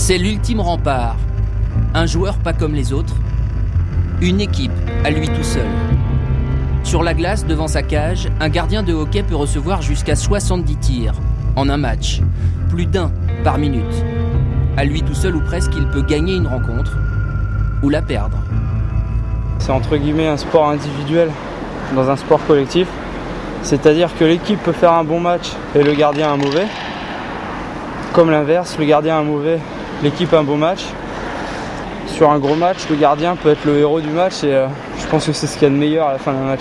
C'est l'ultime rempart. Un joueur pas comme les autres. Une équipe à lui tout seul. Sur la glace, devant sa cage, un gardien de hockey peut recevoir jusqu'à 70 tirs en un match. Plus d'un par minute. À lui tout seul ou presque, il peut gagner une rencontre ou la perdre. C'est entre guillemets un sport individuel dans un sport collectif. C'est-à-dire que l'équipe peut faire un bon match et le gardien un mauvais. Comme l'inverse, le gardien un mauvais, l'équipe un bon match. Sur un gros match, le gardien peut être le héros du match et je pense que c'est ce qu'il y a de meilleur à la fin d'un match.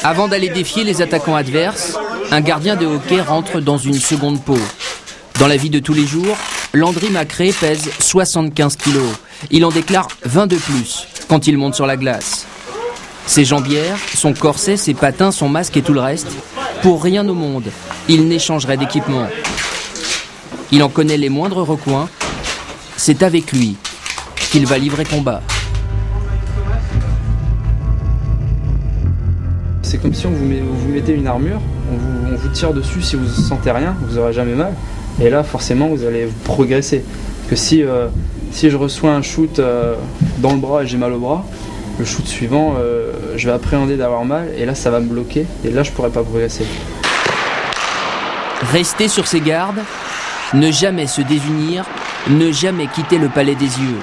Avant d'aller défier les attaquants adverses, un gardien de hockey rentre dans une seconde peau. Dans la vie de tous les jours, Landry Macré pèse 75 kilos. Il en déclare 20 de plus quand il monte sur la glace. Ses jambières, son corset, ses patins, son masque et tout le reste, pour rien au monde, il n'échangerait d'équipement. Il en connaît les moindres recoins. C'est avec lui qu'il va livrer combat. C'est comme si on vous mettez une armure, on vous tire dessus, si vous ne sentez rien, vous n'aurez jamais mal. Et là, forcément, vous allez progresser. Parce que si je reçois un shoot dans le bras et j'ai mal au bras, le shoot suivant, je vais appréhender d'avoir mal et là, ça va me bloquer. Et là, je ne pourrai pas progresser. Rester sur ses gardes, ne jamais se désunir, ne jamais quitter le palais des yeux.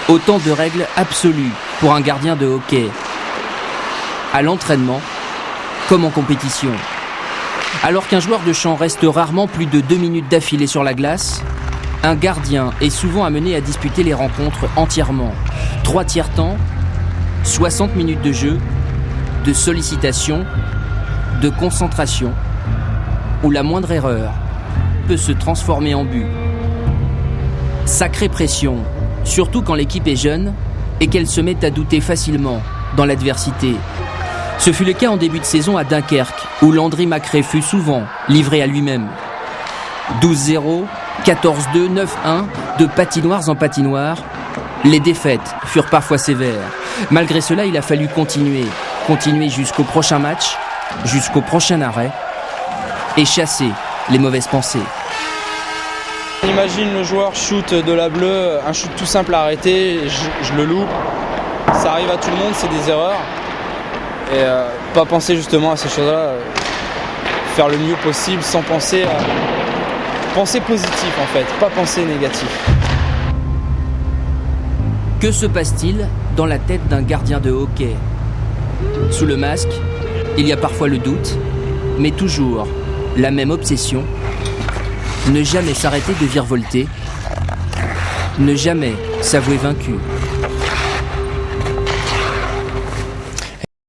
Autant de règles absolues pour un gardien de hockey. À l'entraînement, comme en compétition. Alors qu'un joueur de champ reste rarement plus de 2 minutes d'affilée sur la glace, un gardien est souvent amené à disputer les rencontres entièrement. 3 tiers-temps, 60 minutes de jeu, de sollicitation, de concentration, où la moindre erreur peut se transformer en but. Sacrée pression, surtout quand l'équipe est jeune et qu'elle se met à douter facilement dans l'adversité. Ce fut le cas en début de saison à Dunkerque, où Landry Macré fut souvent livré à lui-même. 12-0, 14-2, 9-1, de patinoires en patinoires, les défaites furent parfois sévères. Malgré cela, il a fallu continuer jusqu'au prochain match, jusqu'au prochain arrêt, et chasser les mauvaises pensées. Imagine le joueur shoot de la bleue, un shoot tout simple à arrêter, je le loupe. Ça arrive à tout le monde, c'est des erreurs. Et pas penser justement à ces choses-là, faire le mieux possible sans penser positif en fait, pas penser négatif. Que se passe-t-il dans la tête d'un gardien de hockey ? Sous le masque, il y a parfois le doute, mais toujours la même obsession. Ne jamais s'arrêter de virevolter, ne jamais s'avouer vaincu.